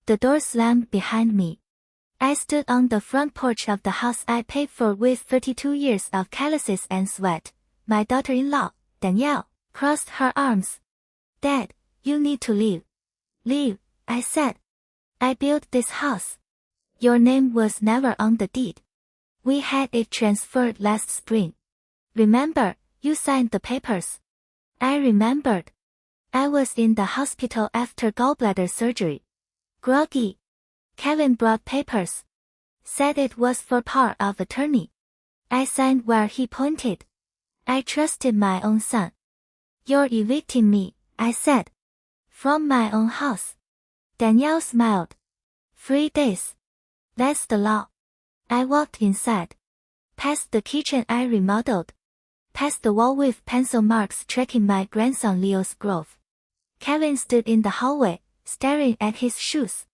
The door slammed behind me. I stood on the front porch of the house I paid for with 32 years of calluses and sweat. My daughter-in-law, Danielle, crossed her arms. Dad, you need to leave. Leave, I said. I built this house. Your name was never on the deed. We had it transferred last spring. Remember, you signed the papers. I remembered. I was in the hospital after gallbladder surgery. Groggy. Kevin brought papers. Said it was for power of attorney. I signed where he pointed. I trusted my own son. You're evicting me, I said. From my own house. Danielle smiled. 3 days. That's the law. I walked inside. Past the kitchen I remodeled. Past the wall with pencil marks tracking my grandson Leo's growth. Kevin stood in the hallway, staring at his shoes.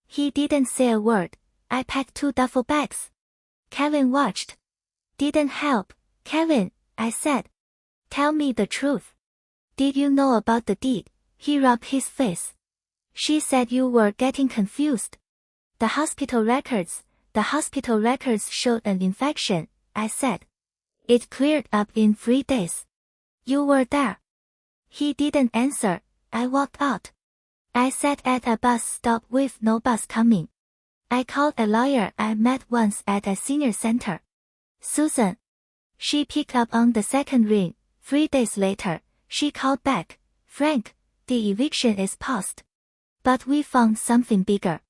He didn't say a word. I packed 2 duffel bags. Kevin watched. Didn't help. Kevin, I said. Tell me the truth. Did you know about the deed? He rubbed his face. She said you were getting confused. The hospital records showed an infection, I said. It cleared up in 3 days. You were there. He didn't answer. I walked out. I sat at a bus stop with no bus coming. I called a lawyer I met once at a senior center. Susan. She picked up on the second ring. 3 days later, she called back. Frank, the eviction is paused. But we found something bigger.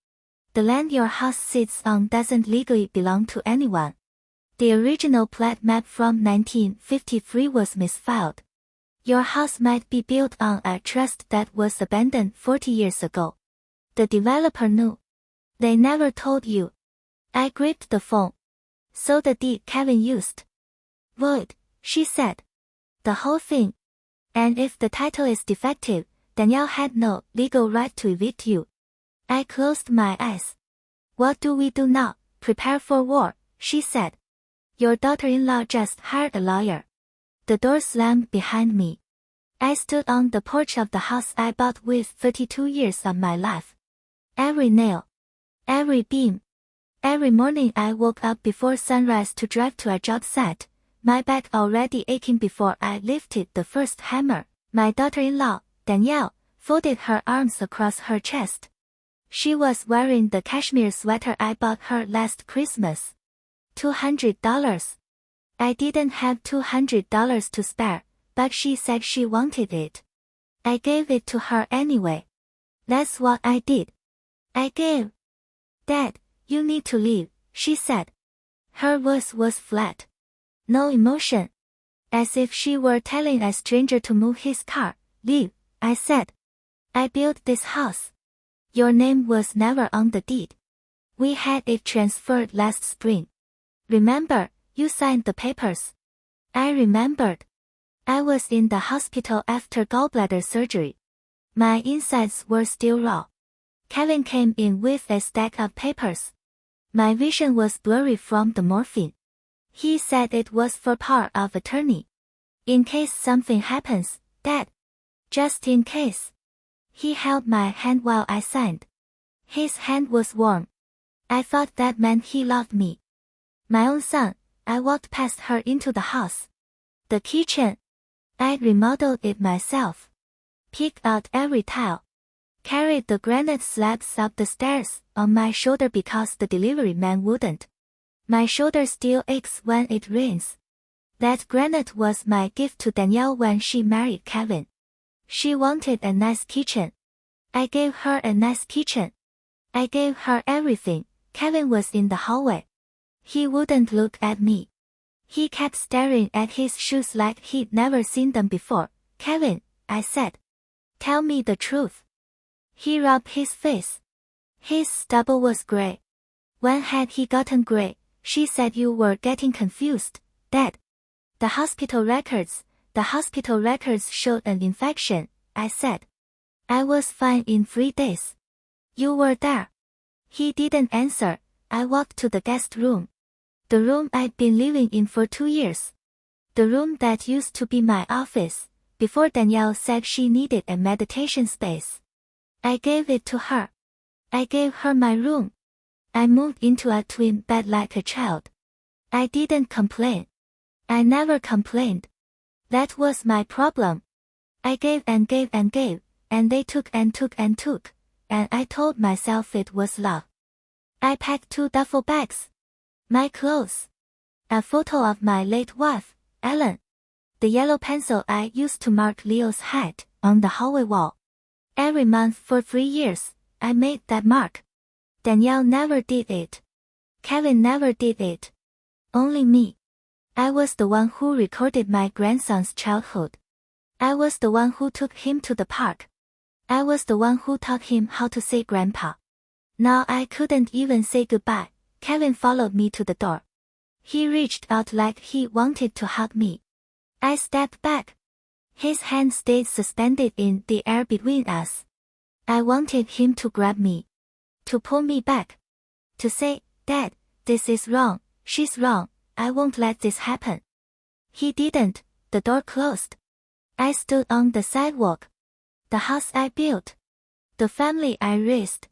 The land your house sits on doesn't legally belong to anyone. The original plat map from 1953 was misfiled. Your house might be built on a trust that was abandoned 40 years ago. The developer knew. They never told you. I gripped the phone. So the deed Kevin used. Void, she said. The whole thing. And if the title is defective, Danielle had no legal right to evict you. I closed my eyes. What do we do now? Prepare for war, she said. Your daughter-in-law just hired a lawyer. The door slammed behind me. I stood on the porch of the house I bought with 32 years of my life. Every nail. Every beam. Every morning I woke up before sunrise to drive to a job site, my back already aching before I lifted the first hammer. My daughter-in-law, Danielle, folded her arms across her chest. She was wearing the cashmere sweater I bought her last Christmas. $200. I didn't have $200 to spare, but she said she wanted it. I gave it to her anyway. That's what I did. I gave. Dad, you need to leave, she said. Her voice was flat. No emotion. As if she were telling a stranger to move his car. Leave, I said. I built this house. Your name was never on the deed. We had it transferred last spring. Remember, you signed the papers. I remembered. I was in the hospital after gallbladder surgery. My insides were still raw. Kevin came in with a stack of papers. My vision was blurry from the morphine. He said it was for power of attorney. In case something happens, Dad. Just in case. He held my hand while I signed. His hand was warm. I thought that meant he loved me. My own son. I walked past her into the house. The kitchen. I remodeled it myself. Picked out every tile. Carried the granite slabs up the stairs on my shoulder because the delivery man wouldn't. My shoulder still aches when it rains. That granite was my gift to Danielle when she married Kevin. She wanted a nice kitchen. I gave her a nice kitchen. I gave her everything. Kevin was in the hallway. He wouldn't look at me. He kept staring at his shoes like he'd never seen them before. Kevin, I said. Tell me the truth. He rubbed his face. His stubble was gray. When had he gotten gray? She said you were getting confused, Dad. The hospital records showed an infection, I said. I was fine in 3 days. You were there. He didn't answer. I walked to the guest room. The room I'd been living in for 2 years. The room that used to be my office, before Danielle said she needed a meditation space. I gave it to her. I gave her my room. I moved into a twin bed like a child. I didn't complain. I never complained. That was my problem. I gave and gave and gave, and they took and took and took, and I told myself it was love. I packed 2 duffel bags. My clothes. A photo of my late wife, Ellen. The yellow pencil I used to mark Leo's head on the hallway wall. Every month for 3 years, I made that mark. Danielle never did it. Kevin never did it. Only me. I was the one who recorded my grandson's childhood. I was the one who took him to the park. I was the one who taught him how to say grandpa. Now I couldn't even say goodbye. Kevin followed me to the door. He reached out like he wanted to hug me. I stepped back. His hand stayed suspended in the air between us. I wanted him to grab me. To pull me back. To say, Dad, this is wrong, she's wrong, I won't let this happen. He didn't. The door closed. I stood on the sidewalk. The house I built. The family I raised.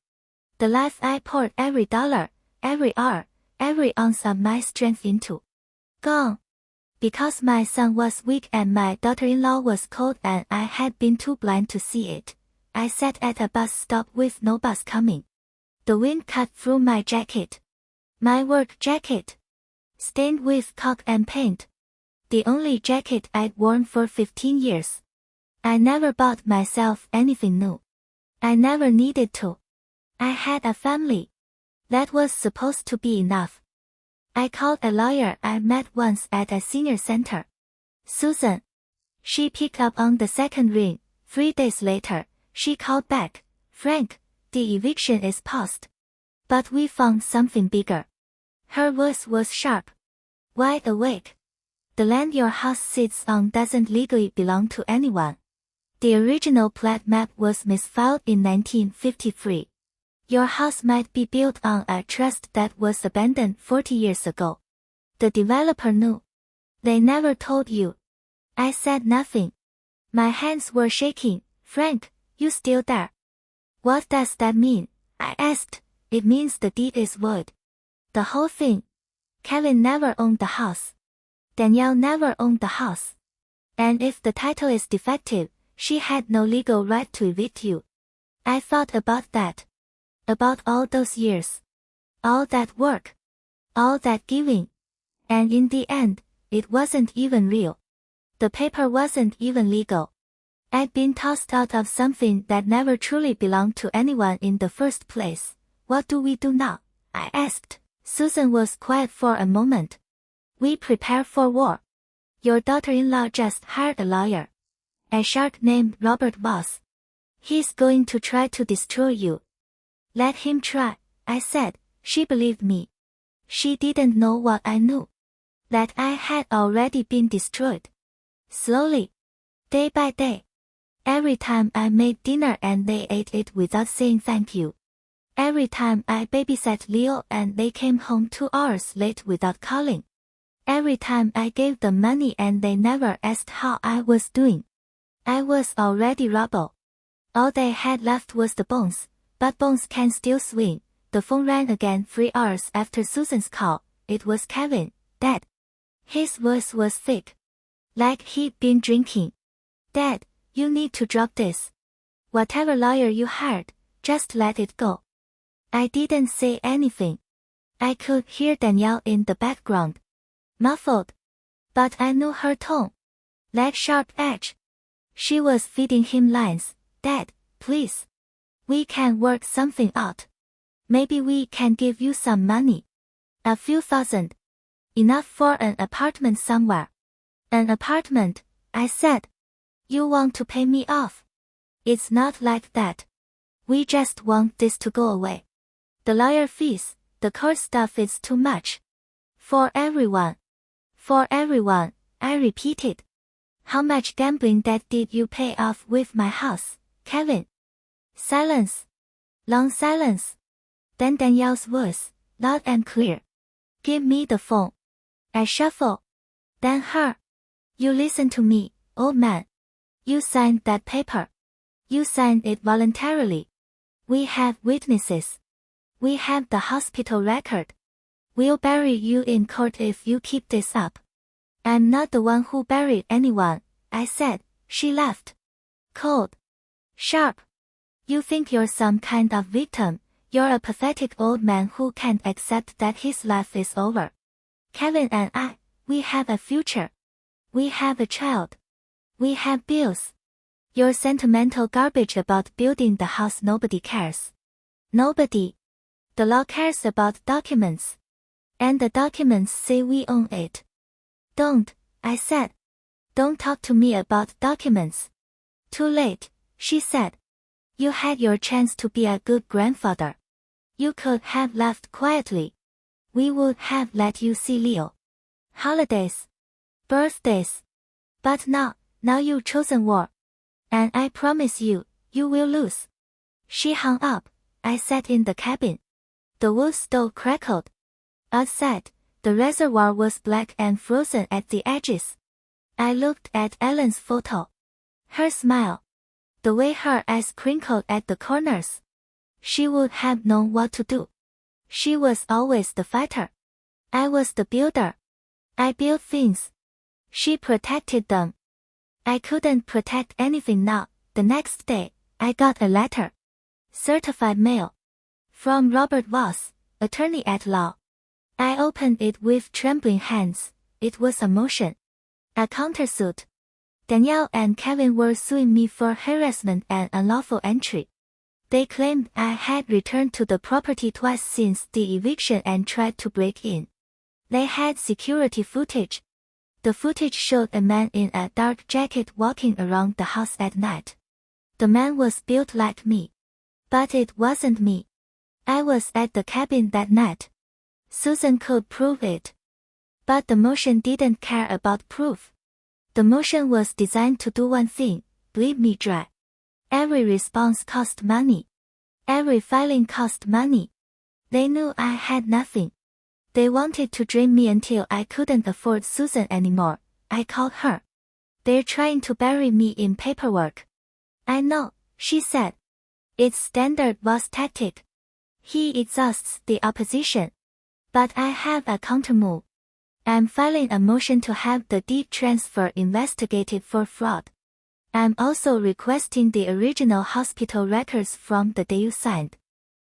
The life I poured every dollar, every hour, every ounce of my strength into. Gone. Because my son was weak and my daughter-in-law was cold and I had been too blind to see it, I sat at a bus stop with no bus coming. The wind cut through my jacket. My work jacket. Stained with caulk and paint. The only jacket I'd worn for 15 years. I never bought myself anything new. I never needed to. I had a family. That was supposed to be enough. I called a lawyer I met once at a senior center. Susan. She picked up on the second ring. 3 days later, she called back. Frank, the eviction is paused. But we found something bigger. Her voice was sharp. Wide awake. The land your house sits on doesn't legally belong to anyone. The original plat map was misfiled in 1953. Your house might be built on a trust that was abandoned 40 years ago. The developer knew. They never told you. I said nothing. My hands were shaking. Frank, you still there? What does that mean? I asked. It means the deed is void. The whole thing. Kevin never owned the house. Danielle never owned the house. And if the title is defective, she had no legal right to evict you. I thought about that. About all those years. All that work. All that giving. And in the end, it wasn't even real. The paper wasn't even legal. I'd been tossed out of something that never truly belonged to anyone in the first place. What do we do now? I asked. Susan was quiet for a moment. We prepare for war. Your daughter-in-law just hired a lawyer. A shark named Robert Voss. He's going to try to destroy you. Let him try, I said. She believed me. She didn't know what I knew. That I had already been destroyed. Slowly. Day by day. Every time I made dinner and they ate it without saying thank you. Every time I babysat Leo and they came home 2 hours late without calling. Every time I gave them money and they never asked how I was doing. I was already rubble. All they had left was the bones. But bones can still swing. The phone rang again 3 hours after Susan's call. It was Kevin, Dad. His voice was thick. Like he'd been drinking. Dad, you need to drop this. Whatever lawyer you hired, just let it go. I didn't say anything. I could hear Danielle in the background. Muffled. But I knew her tone. Like sharp edge. She was feeding him lines. Dad, please. We can work something out. Maybe we can give you some money. A few thousand. Enough for an apartment somewhere. An apartment, I said. You want to pay me off? It's not like that. We just want this to go away. The lawyer fees, the court stuff is too much. For everyone. For everyone, I repeated. How much gambling debt did you pay off with my house, Kevin? Silence. Long silence. Then Danielle's voice, loud and clear. Give me the phone. I shuffle. Then her. You listen to me, old man. You signed that paper. You signed it voluntarily. We have witnesses. We have the hospital record. We'll bury you in court if you keep this up. I'm not the one who buried anyone, I said. She laughed. Cold. Sharp. You think you're some kind of victim. You're a pathetic old man who can't accept that his life is over. Kevin and I, we have a future. We have a child. We have bills. Your sentimental garbage about building the house, nobody cares. Nobody. The law cares about documents. And the documents say we own it. Don't, I said. Don't talk to me about documents. Too late, she said. You had your chance to be a good grandfather. You could have left quietly. We would have let you see Leo. Holidays. Birthdays. But now you've chosen war. And I promise you, you will lose. She hung up. I sat in the cabin. The wood stove crackled. Outside, the reservoir was black and frozen at the edges. I looked at Ellen's photo. Her smile. The way her eyes crinkled at the corners. She would have known what to do. She was always the fighter. I was the builder. I built things. She protected them. I couldn't protect anything now. The next day, I got a letter. Certified mail. From Robert Voss, attorney at law. I opened it with trembling hands. It was a motion. A countersuit. Danielle and Kevin were suing me for harassment and unlawful entry. They claimed I had returned to the property twice since the eviction and tried to break in. They had security footage. The footage showed a man in a dark jacket walking around the house at night. The man was built like me. But it wasn't me. I was at the cabin that night. Susan could prove it. But the motion didn't care about proof. The motion was designed to do one thing, bleed me dry. Every response cost money. Every filing cost money. They knew I had nothing. They wanted to drain me until I couldn't afford Susan anymore. I called her. They're trying to bury me in paperwork. I know, she said. It's standard Voss tactic. He exhausts the opposition. But I have a countermove. I'm filing a motion to have the deed transfer investigated for fraud. I'm also requesting the original hospital records from the day you signed.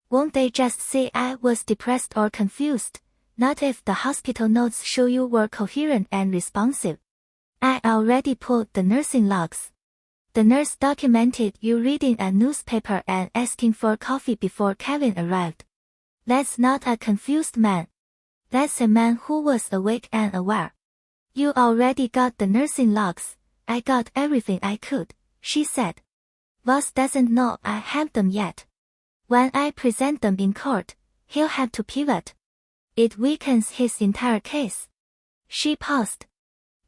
Won't they just say I was depressed or confused? Not if the hospital notes show you were coherent and responsive. I already pulled the nursing logs. The nurse documented you reading a newspaper and asking for coffee before Kevin arrived. That's not a confused man. That's a man who was awake and aware. You already got the nursing logs. I got everything I could, she said. Voss doesn't know I have them yet. When I present them in court, he'll have to pivot. It weakens his entire case. She paused.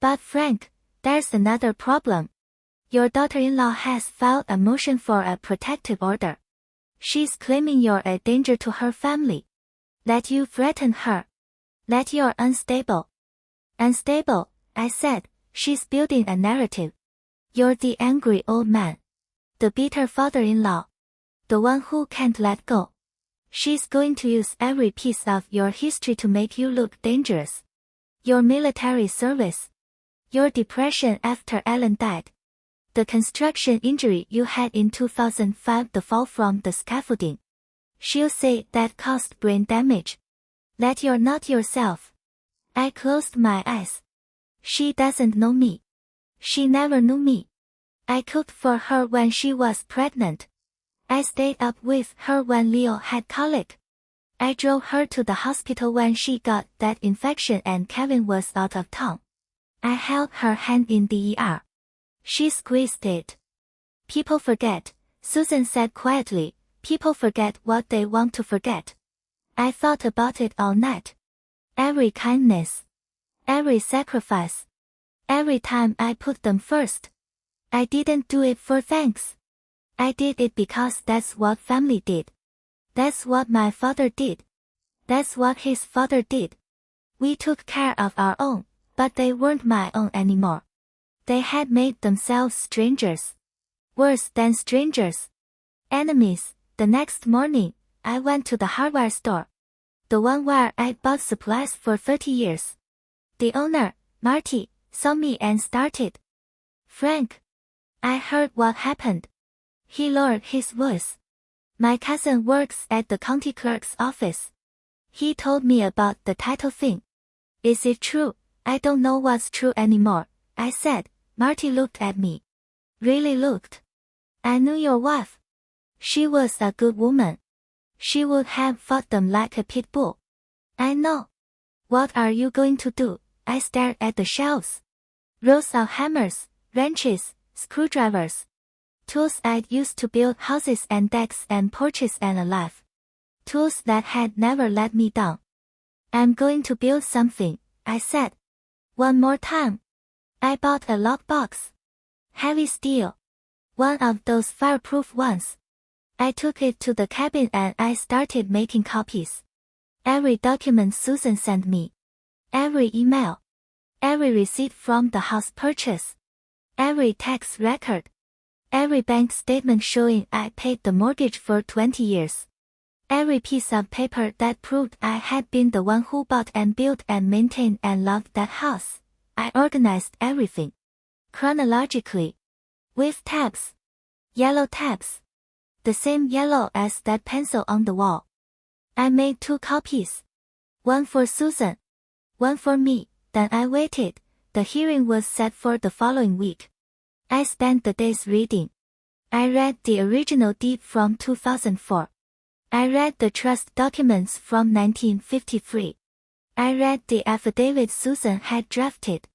But Frank, there's another problem. Your daughter-in-law has filed a motion for a protective order. She's claiming you're a danger to her family. That you threaten her. That you're unstable. Unstable, I said. She's building a narrative. You're the angry old man. The bitter father-in-law. The one who can't let go. She's going to use every piece of your history to make you look dangerous. Your military service. Your depression after Ellen died. The construction injury you had in 2005, the fall from the scaffolding. She'll say that caused brain damage. That you're not yourself. I closed my eyes. She doesn't know me. She never knew me. I cooked for her when she was pregnant. I stayed up with her when Leo had colic. I drove her to the hospital when she got that infection and Kevin was out of town. I held her hand in the ER. She squeezed it. People forget, Susan said quietly. People forget what they want to forget. I thought about it all night. Every kindness. Every sacrifice. Every time I put them first. I didn't do it for thanks. I did it because that's what family did. That's what my father did. That's what his father did. We took care of our own, but they weren't my own anymore. They had made themselves strangers. Worse than strangers. Enemies, The next morning, I went to the hardware store. The one where I bought supplies for 30 years. The owner, Marty, saw me and started. "Frank, I heard what happened." He lowered his voice. "My cousin works at the county clerk's office. He told me about the title thing." "Is it true?" "I don't know what's true anymore," I said. Marty looked at me. Really looked. "I knew your wife. She was a good woman. She would have fought them like a pit bull." "I know." "What are you going to do?" I stared at the shelves. Rows of hammers, wrenches, screwdrivers. Tools I'd used to build houses and decks and porches and a life. Tools that had never let me down. "I'm going to build something," I said. "One more time." I bought a lockbox. Heavy steel. One of those fireproof ones. I took it to the cabin and I started making copies. Every document Susan sent me. Every email. Every receipt from the house purchase. Every tax record. Every bank statement showing I paid the mortgage for 20 years. Every piece of paper that proved I had been the one who bought and built and maintained and loved that house. I organized everything. Chronologically. With tabs. Yellow tabs. The same yellow as that pencil on the wall. I made 2 copies. One for Susan. One for me. Then I waited. The hearing was set for the following week. I spent the days reading. I read the original deed from 2004. I read the trust documents from 1953. I read the affidavit Susan had drafted.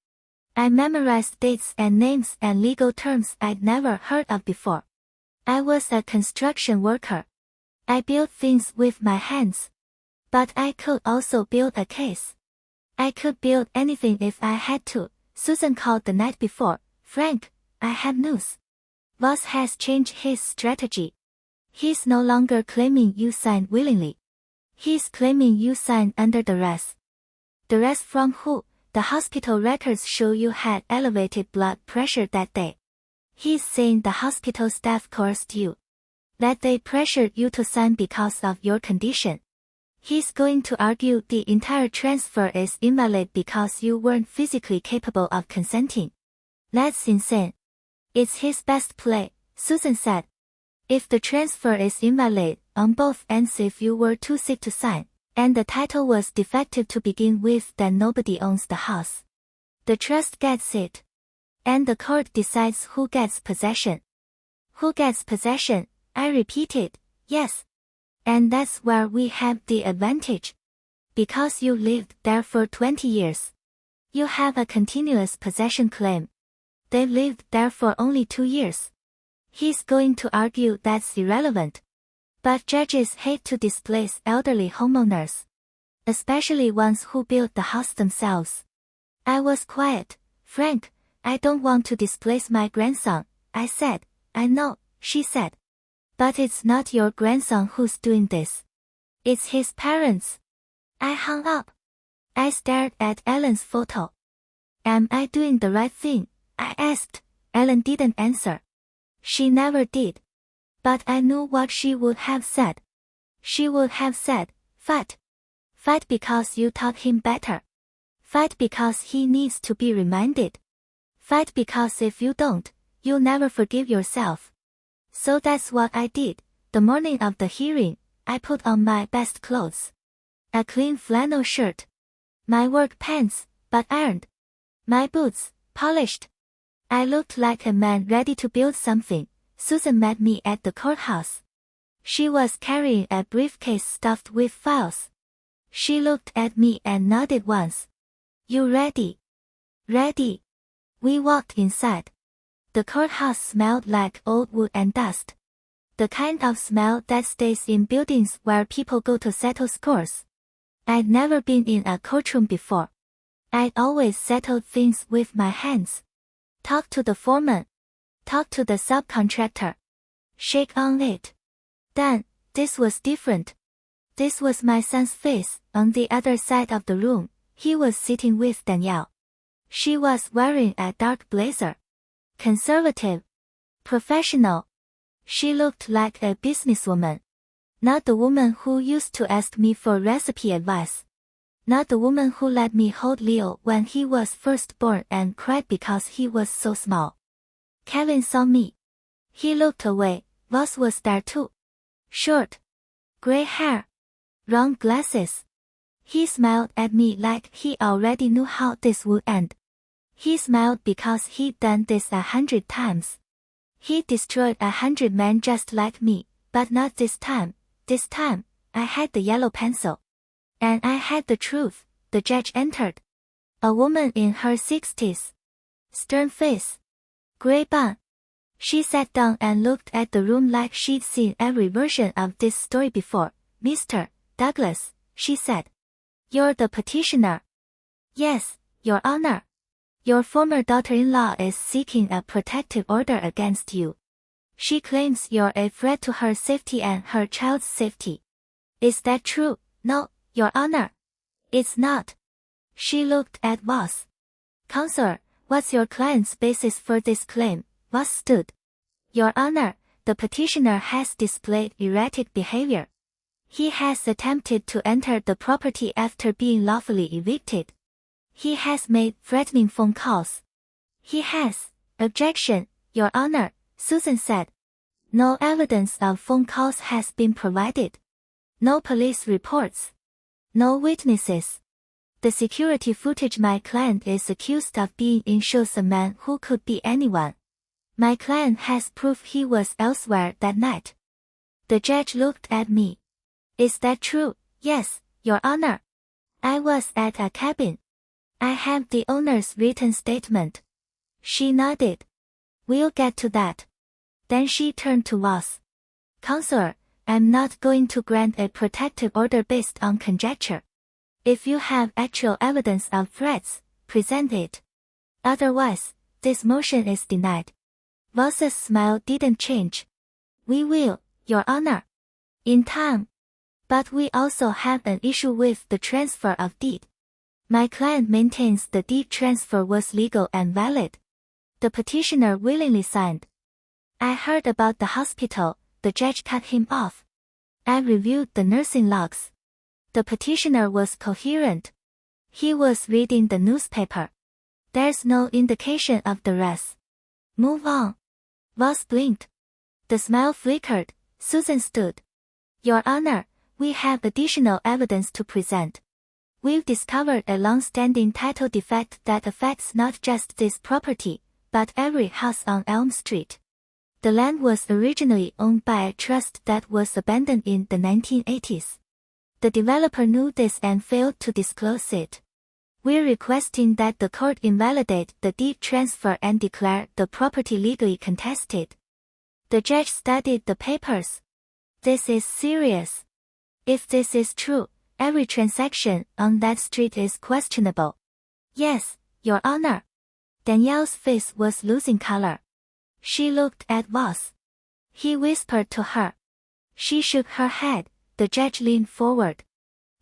I memorized dates and names and legal terms I'd never heard of before. I was a construction worker. I built things with my hands. But I could also build a case. I could build anything if I had to. Susan called the night before. "Frank, I have news. Voss has changed his strategy. He's no longer claiming you signed willingly. He's claiming you signed under duress." "Duress from who?" "The hospital records show you had elevated blood pressure that day. He's saying the hospital staff coerced you. That they pressured you to sign because of your condition. He's going to argue the entire transfer is invalid because you weren't physically capable of consenting." "That's insane." "It's his best play," Susan said. "If the transfer is invalid on both ends, if you were too sick to sign, and the title was defective to begin with, then nobody owns the house. The trust gets it. And the court decides who gets possession." "Who gets possession?" I repeated. "Yes. And that's where we have the advantage. Because you lived there for 20 years. You have a continuous possession claim. They've lived there for only 2 years. He's going to argue that's irrelevant. But judges hate to displace elderly homeowners. Especially ones who built the house themselves." I was quiet. "Frank, I don't want to displace my grandson," I said. "I know," she said. "But it's not your grandson who's doing this. It's his parents." I hung up. I stared at Ellen's photo. "Am I doing the right thing?" I asked. Ellen didn't answer. She never did. But I knew what she would have said. She would have said, "Fight. Fight because you taught him better. Fight because he needs to be reminded. Fight because if you don't, you'll never forgive yourself." So that's what I did. The morning of the hearing, I put on my best clothes. A clean flannel shirt. My work pants, but ironed. My boots, polished. I looked like a man ready to build something. Susan met me at the courthouse. She was carrying a briefcase stuffed with files. She looked at me and nodded once. "You ready?" "Ready." We walked inside. The courthouse smelled like old wood and dust. The kind of smell that stays in buildings where people go to settle scores. I'd never been in a courtroom before. I'd always settled things with my hands. Talk to the foreman. Talk to the subcontractor. Shake on it. Then, this was different. This was my son's face. On the other side of the room, he was sitting with Danielle. She was wearing a dark blazer. Conservative. Professional. She looked like a businesswoman. Not the woman who used to ask me for recipe advice. Not the woman who let me hold Leo when he was first born and cried because he was so small. Kevin saw me. He looked away. Voss was there too. Short. Gray hair. Round glasses. He smiled at me like he already knew how this would end. He smiled because he'd done this 100 times. He destroyed 100 men just like me, but not this time. This time, I had the yellow pencil. And I had the truth. The judge entered. A woman in her 60s. Stern face. Gray bun. She sat down and looked at the room like she'd seen every version of this story before. Mr. Douglas, she said. You're the petitioner. Yes, Your Honor. Your former daughter-in-law is seeking a protective order against you. She claims you're a threat to her safety and her child's safety. Is that true? No, Your Honor. It's not. She looked at Voss. Counselor, what's your client's basis for this claim? Voss stood. Your Honor, the petitioner has displayed erratic behavior. He has attempted to enter the property after being lawfully evicted. He has made threatening phone calls. He has. Objection, Your Honor, Susan said. No evidence of phone calls has been provided. No police reports. No witnesses. The security footage my client is accused of being in shows a man who could be anyone. My client has proof he was elsewhere that night. The judge looked at me. Is that true? Yes, Your Honor. I was at a cabin. I have the owner's written statement. She nodded. We'll get to that. Then she turned to Voss. Counselor, I'm not going to grant a protective order based on conjecture. If you have actual evidence of threats, present it. Otherwise, this motion is denied. Voss's smile didn't change. We will, Your Honor. In time. But we also have an issue with the transfer of deed. My client maintains the deed transfer was legal and valid. The petitioner willingly signed. I heard about the hospital, the judge cut him off. I reviewed the nursing logs. The petitioner was coherent. He was reading the newspaper. There's no indication of the rest. Move on. Voss blinked. The smile flickered. Susan stood. Your Honor, we have additional evidence to present. We've discovered a long-standing title defect that affects not just this property, but every house on Elm Street. The land was originally owned by a trust that was abandoned in the 1980s. The developer knew this and failed to disclose it. We're requesting that the court invalidate the deed transfer and declare the property legally contested. The judge studied the papers. This is serious. If this is true, every transaction on that street is questionable. Yes, Your Honor. Danielle's face was losing color. She looked at Voss. He whispered to her. She shook her head. The judge leaned forward.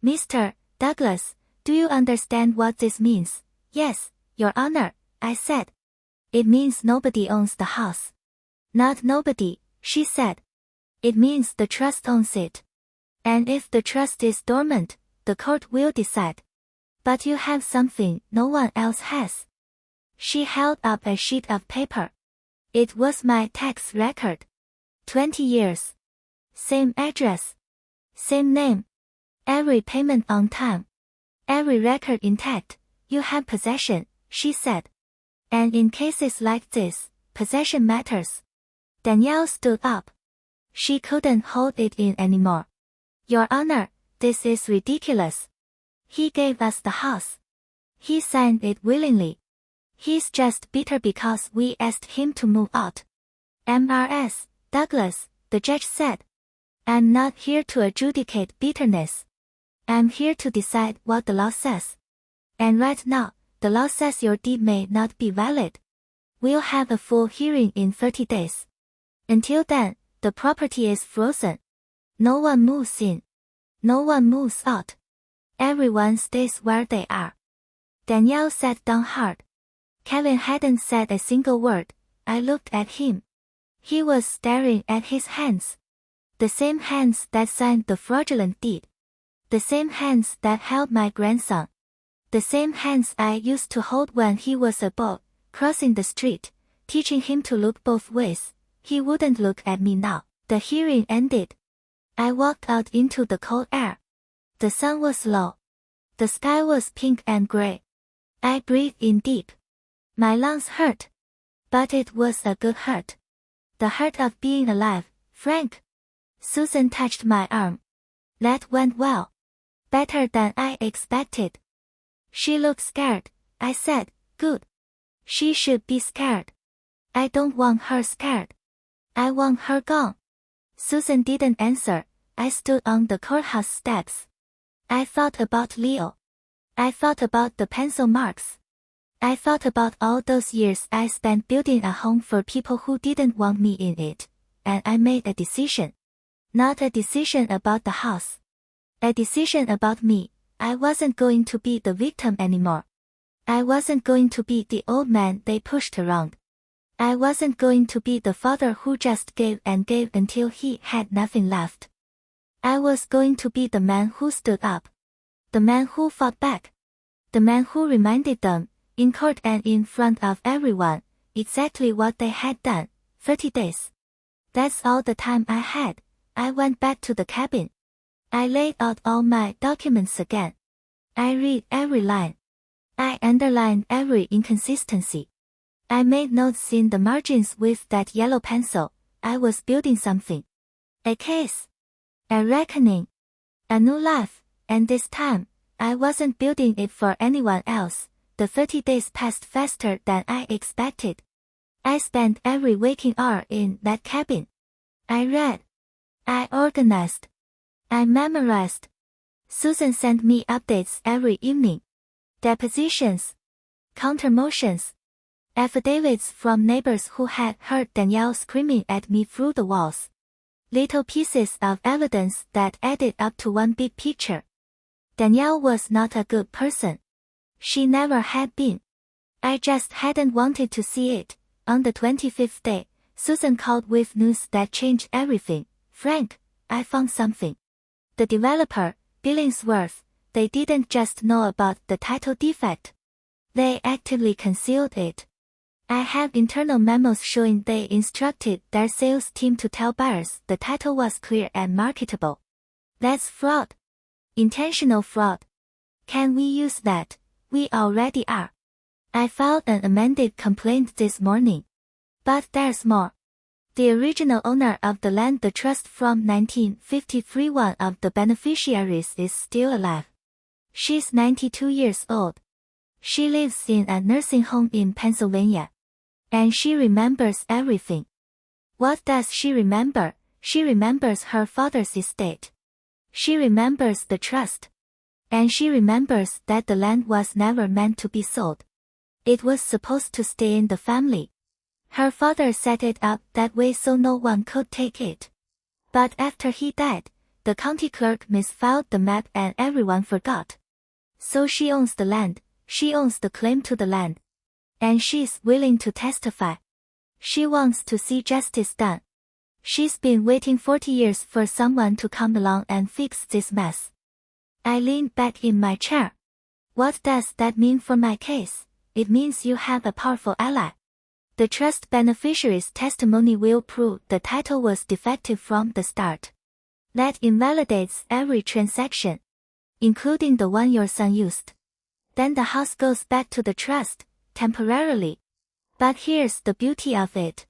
Mr. Douglas, do you understand what this means? Yes, Your Honor, I said. It means nobody owns the house. Not nobody, she said. It means the trust owns it. And if the trust is dormant, the court will decide. But you have something no one else has. She held up a sheet of paper. It was my tax record. 20 years. Same address. Same name. Every payment on time. Every record intact. You have possession, she said. And in cases like this, possession matters. Danielle stood up. She couldn't hold it in anymore. Your Honor, this is ridiculous. He gave us the house. He signed it willingly. He's just bitter because we asked him to move out. Mrs. Douglas, the judge said. I'm not here to adjudicate bitterness. I'm here to decide what the law says. And right now, the law says your deed may not be valid. We'll have a full hearing in 30 days. Until then, the property is frozen. No one moves in. No one moves out. Everyone stays where they are. Danielle sat down hard. Kevin hadn't said a single word. I looked at him. He was staring at his hands. The same hands that signed the fraudulent deed. The same hands that held my grandson. The same hands I used to hold when he was a boy, crossing the street, teaching him to look both ways. He wouldn't look at me now. The hearing ended. I walked out into the cold air. The sun was low. The sky was pink and gray. I breathed in deep. My lungs hurt. But it was a good hurt. The hurt of being alive, Frank. Susan touched my arm. That went well. Better than I expected. She looked scared. I said, good. She should be scared. I don't want her scared. I want her gone. Susan didn't answer. I stood on the courthouse steps. I thought about Leo. I thought about the pencil marks. I thought about all those years I spent building a home for people who didn't want me in it, and I made a decision. Not a decision about the house. A decision about me. I wasn't going to be the victim anymore. I wasn't going to be the old man they pushed around. I wasn't going to be the father who just gave and gave until he had nothing left. I was going to be the man who stood up. The man who fought back. The man who reminded them, in court and in front of everyone, exactly what they had done. 30 days. That's all the time I had. I went back to the cabin. I laid out all my documents again. I read every line. I underlined every inconsistency. I made notes in the margins with that yellow pencil. I was building something. A case. A reckoning. A new life, and this time, I wasn't building it for anyone else. The 30 days passed faster than I expected. I spent every waking hour in that cabin. I read. I organized. I memorized. Susan sent me updates every evening. Depositions. Counter-motions. Affidavits from neighbors who had heard Danielle screaming at me through the walls. Little pieces of evidence that added up to one big picture. Danielle was not a good person. She never had been. I just hadn't wanted to see it. On the 25th day, Susan called with news that changed everything. Frank, I found something. The developer, Billingsworth, they didn't just know about the title defect. They actively concealed it. I have internal memos showing they instructed their sales team to tell buyers the title was clear and marketable. That's fraud. Intentional fraud. Can we use that? We already are. I filed an amended complaint this morning. But there's more. The original owner of the land, the trust from 1953, one of the beneficiaries is still alive. She's 92 years old. She lives in a nursing home in Pennsylvania. And she remembers everything. What does she remember? She remembers her father's estate. She remembers the trust. And she remembers that the land was never meant to be sold. It was supposed to stay in the family. Her father set it up that way so no one could take it. But after he died, the county clerk misfiled the map and everyone forgot. So she owns the land, she owns the claim to the land. And she's willing to testify. She wants to see justice done. She's been waiting 40 years for someone to come along and fix this mess. I leaned back in my chair. What does that mean for my case? It means you have a powerful ally. The trust beneficiary's testimony will prove the title was defective from the start. That invalidates every transaction, including the one your son used. Then the house goes back to the trust, temporarily. But here's the beauty of it.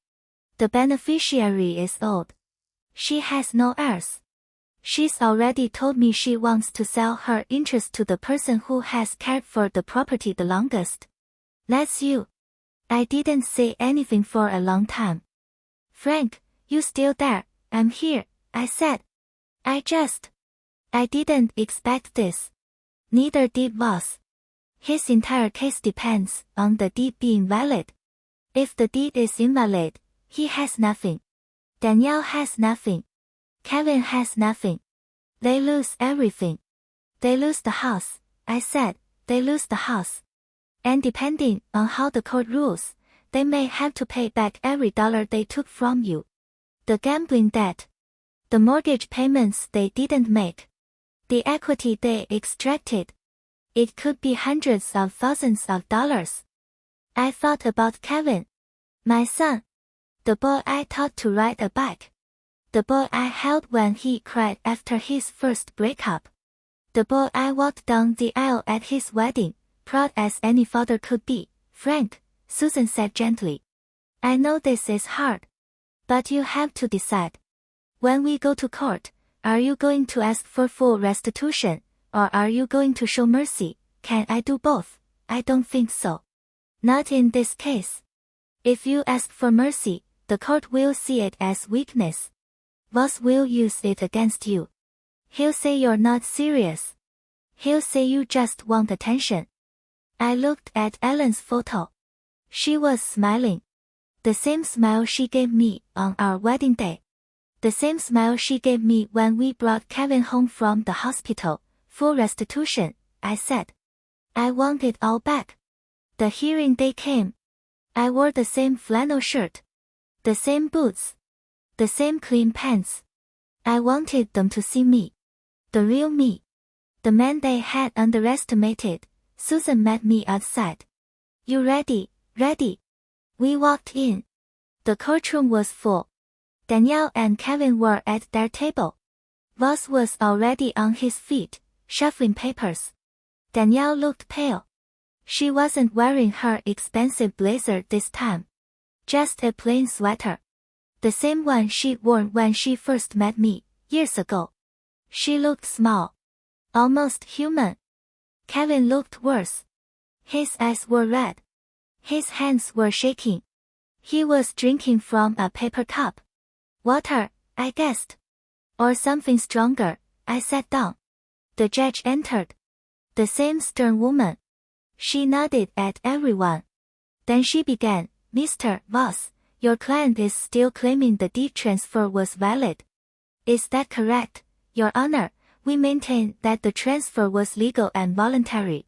The beneficiary is old. She has no heirs. She's already told me she wants to sell her interest to the person who has cared for the property the longest. That's you. I didn't say anything for a long time. Frank, you still there? I'm here, I said. I didn't expect this. Neither did Voss. His entire case depends on the deed being valid. If the deed is invalid, he has nothing. Danielle has nothing. Kevin has nothing. They lose everything. They lose the house, I said, they lose the house. And depending on how the court rules, they may have to pay back every dollar they took from you. The gambling debt. The mortgage payments they didn't make. The equity they extracted. It could be hundreds of thousands of dollars. I thought about Kevin. My son. The boy I taught to ride a bike. The boy I held when he cried after his first breakup. The boy I walked down the aisle at his wedding, proud as any father could be. Frank, Susan said gently. I know this is hard. But you have to decide. When we go to court, are you going to ask for full restitution, or are you going to show mercy? Can I do both? I don't think so. Not in this case. If you ask for mercy, the court will see it as weakness. Voss will use it against you. He'll say you're not serious. He'll say you just want attention. I looked at Ellen's photo. She was smiling. The same smile she gave me on our wedding day. The same smile she gave me when we brought Kevin home from the hospital. Full restitution, I said. I want it all back. The hearing day came. I wore the same flannel shirt. The same boots. The same clean pants. I wanted them to see me. The real me. The man they had underestimated. Susan met me outside. You ready? Ready. We walked in. The courtroom was full. Danielle and Kevin were at their table. Voss was already on his feet, shuffling papers. Danielle looked pale. She wasn't wearing her expensive blazer this time. Just a plain sweater. The same one she'd worn when she first met me, years ago. She looked small. Almost human. Kevin looked worse. His eyes were red. His hands were shaking. He was drinking from a paper cup. Water, I guessed. Or something stronger. I sat down. The judge entered. The same stern woman. She nodded at everyone. Then she began, Mr. Voss, your client is still claiming the deed transfer was valid. Is that correct, Your Honor? We maintain that the transfer was legal and voluntary.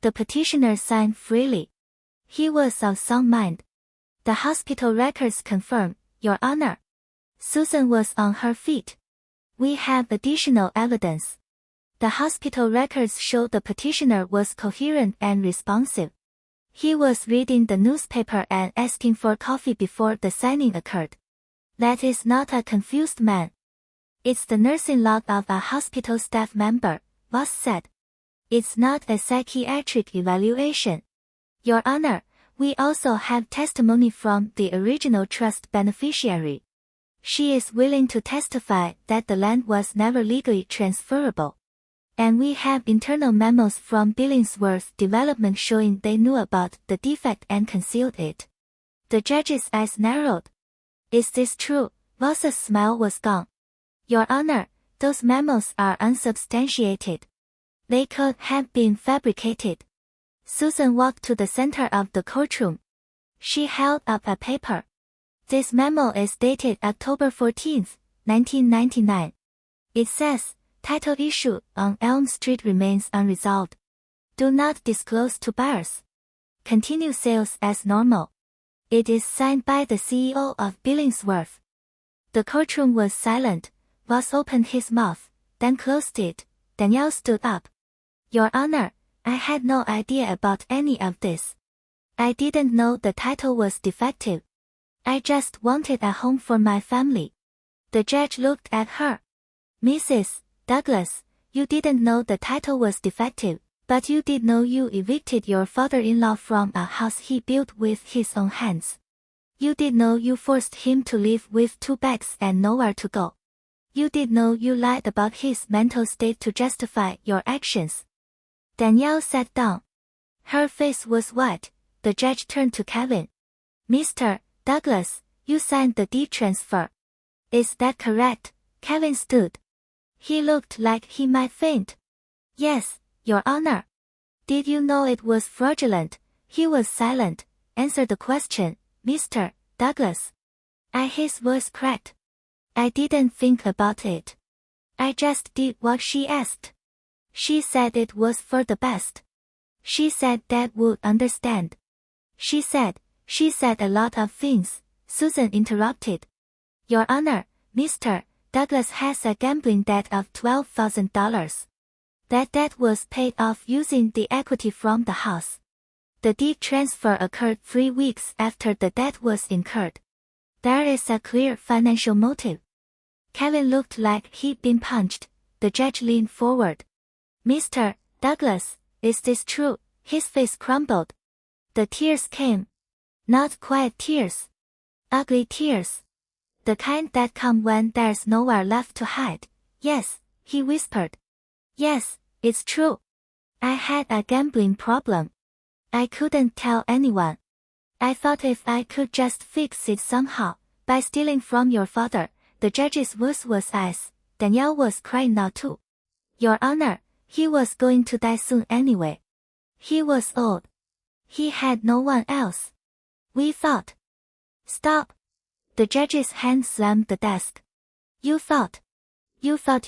The petitioner signed freely. He was of sound mind. The hospital records confirm, Your Honor. Susan was on her feet. We have additional evidence. The hospital records show the petitioner was coherent and responsive. He was reading the newspaper and asking for coffee before the signing occurred. That is not a confused man. It's the nursing log of a hospital staff member, Voss said. It's not a psychiatric evaluation. Your Honor, we also have testimony from the original trust beneficiary. She is willing to testify that the land was never legally transferable. And we have internal memos from Billingsworth Development showing they knew about the defect and concealed it. The judge's eyes narrowed. Is this true? Voss's smile was gone. Your Honor, those memos are unsubstantiated. They could have been fabricated. Susan walked to the center of the courtroom. She held up a paper. This memo is dated October 14, 1999. It says, title issue on Elm Street remains unresolved. Do not disclose to buyers. Continue sales as normal. It is signed by the CEO of Billingsworth. The courtroom was silent. Voss opened his mouth, then closed it. Danielle stood up. Your Honor, I had no idea about any of this. I didn't know the title was defective. I just wanted a home for my family. The judge looked at her. Mrs. Douglas, you didn't know the title was defective, but you did know you evicted your father-in-law from a house he built with his own hands. You did know you forced him to live with 2 bags and nowhere to go. You did know you lied about his mental state to justify your actions. Danielle sat down. Her face was white. The judge turned to Kevin. Mr. Douglas, you signed the deed transfer. Is that correct? Kevin stood. He looked like he might faint. Yes, Your Honor. Did you know it was fraudulent? He was silent. Answer the question, Mr. Douglas. His voice cracked. I didn't think about it. I just did what she asked. She said it was for the best. She said Dad would understand. She said a lot of things, Susan interrupted. Your Honor, Mr. Douglas has a gambling debt of $12,000. That debt was paid off using the equity from the house. The deed transfer occurred 3 weeks after the debt was incurred. There is a clear financial motive. Kevin looked like he'd been punched. The judge leaned forward. Mr. Douglas, is this true? His face crumbled. The tears came. Not quiet tears. Ugly tears. The kind that come when there's nowhere left to hide. Yes, he whispered. Yes, it's true. I had a gambling problem. I couldn't tell anyone. I thought if I could just fix it somehow, by stealing from your father. The judge's voice was ice. Danielle was crying now too. Your Honor, he was going to die soon anyway. He was old. He had no one else. We thought. Stop. The judge's hand slammed the desk. You thought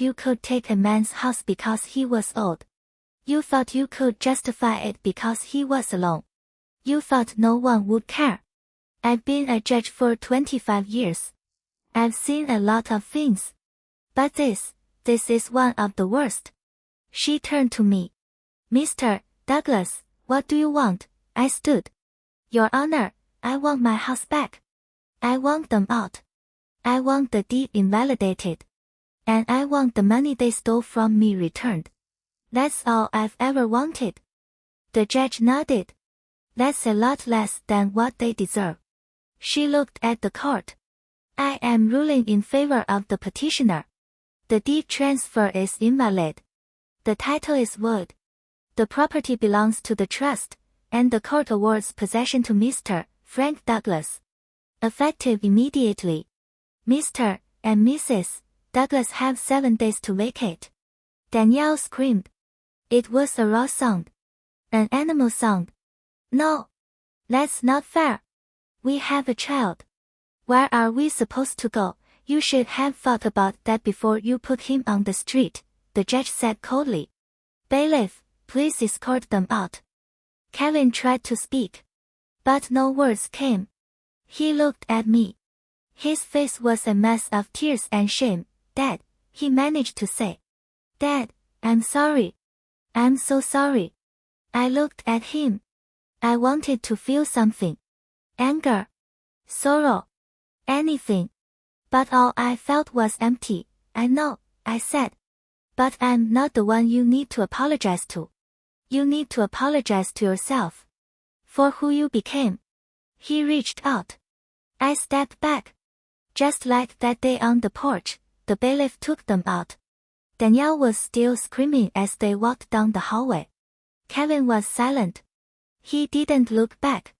you could take a man's house because he was old. You thought you could justify it because he was alone. You thought no one would care. I've been a judge for 25 years. I've seen a lot of things. But this is one of the worst. She turned to me. Mr. Douglas, what do you want? I stood. Your Honor, I want my house back. I want them out. I want the deed invalidated. And I want the money they stole from me returned. That's all I've ever wanted. The judge nodded. That's a lot less than what they deserve. She looked at the court. I am ruling in favor of the petitioner. The deed transfer is invalid. The title is void. The property belongs to the trust, and the court awards possession to Mr. Frank Douglas. Effective immediately. Mr. and Mrs. Douglas have 7 days to vacate. Danielle screamed. It was a raw sound. An animal sound. No. That's not fair. We have a child. Where are we supposed to go? You should have thought about that before you put him on the street, the judge said coldly. Bailiff, please escort them out. Kevin tried to speak. But no words came. He looked at me. His face was a mess of tears and shame. Dad, he managed to say. Dad, I'm sorry. I'm so sorry. I looked at him. I wanted to feel something. Anger. Sorrow. Anything. But all I felt was empty. I know, I said. But I'm not the one you need to apologize to. You need to apologize to yourself. For who you became. He reached out. I stepped back. Just like that day on the porch, the bailiff took them out. Danielle was still screaming as they walked down the hallway. Kevin was silent. He didn't look back.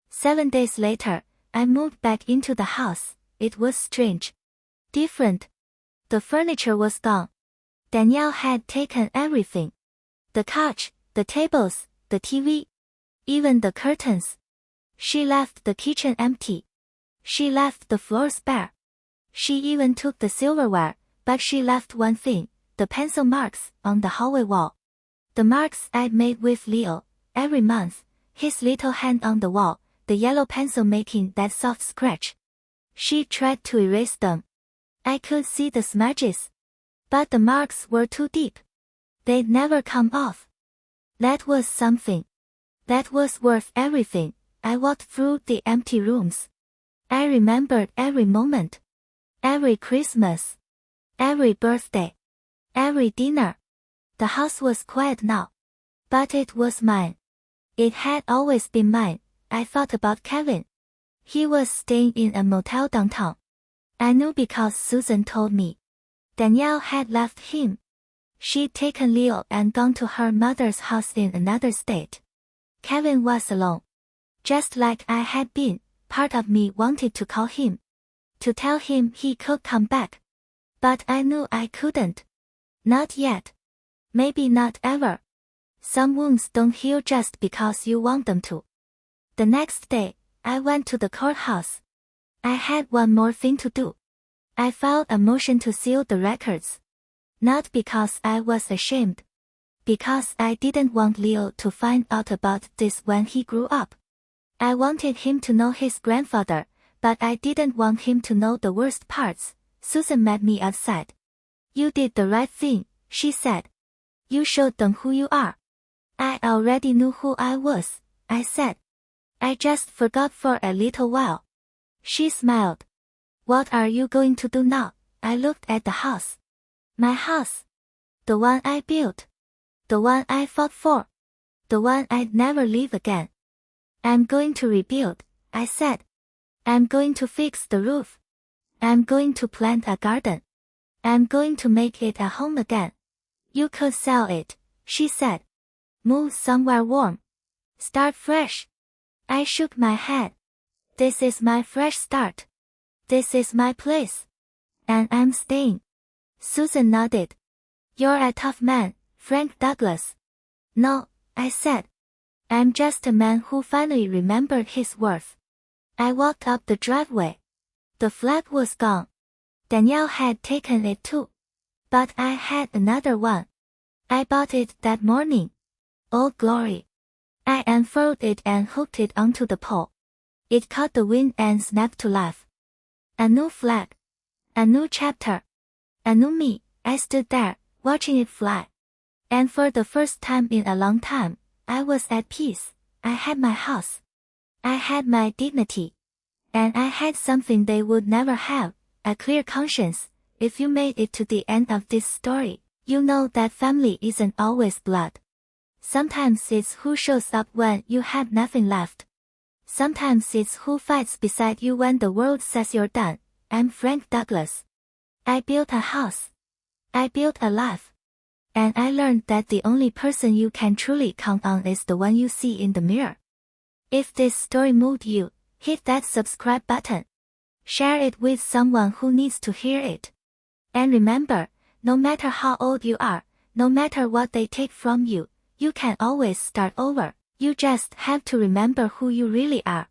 7 days later, I moved back into the house. It was strange. Different. The furniture was gone. Danielle had taken everything. The couch, the tables, the TV. Even the curtains. She left the kitchen empty. She left the floors bare. She even took the silverware, but she left one thing, the pencil marks on the hallway wall. The marks I'd made with Leo, every month, his little hand on the wall, the yellow pencil making that soft scratch. She tried to erase them. I could see the smudges. But the marks were too deep. They'd never come off. That was something. That was worth everything. I walked through the empty rooms. I remembered every moment. Every Christmas. Every birthday. Every dinner. The house was quiet now. But it was mine. It had always been mine. I thought about Kevin. He was staying in a motel downtown. I knew because Susan told me. Danielle had left him. She'd taken Leo and gone to her mother's house in another state. Kevin was alone. Just like I had been, part of me wanted to call him. To tell him he could come back. But I knew I couldn't. Not yet. Maybe not ever. Some wounds don't heal just because you want them to. The next day, I went to the courthouse. I had one more thing to do. I filed a motion to seal the records. Not because I was ashamed. Because I didn't want Leo to find out about this when he grew up. I wanted him to know his grandfather, but I didn't want him to know the worst parts, Susan met me outside. You did the right thing, she said. You showed them who you are. I already knew who I was, I said. I just forgot for a little while. She smiled. What are you going to do now? I looked at the house. My house. The one I built. The one I fought for. The one I'd never leave again. I'm going to rebuild, I said. I'm going to fix the roof. I'm going to plant a garden. I'm going to make it a home again. You could sell it, she said. Move somewhere warm. Start fresh. I shook my head. This is my fresh start. This is my place. And I'm staying. Susan nodded. You're a tough man, Frank Douglas. No, I said. I'm just a man who finally remembered his worth. I walked up the driveway. The flag was gone. Danielle had taken it too. But I had another one. I bought it that morning. Oh glory. I unfurled it and hooked it onto the pole. It caught the wind and snapped to life. A new flag. A new chapter. A new me. I stood there, watching it fly. And for the first time in a long time, I was at peace. I had my house. I had my dignity. And I had something they would never have, a clear conscience. If you made it to the end of this story, you know that family isn't always blood. Sometimes it's who shows up when you have nothing left. Sometimes it's who fights beside you when the world says you're done. I'm Frank Douglas. I built a house. I built a life. And I learned that the only person you can truly count on is the one you see in the mirror. If this story moved you, hit that subscribe button. Share it with someone who needs to hear it. And remember, no matter how old you are, no matter what they take from you, you can always start over. You just have to remember who you really are.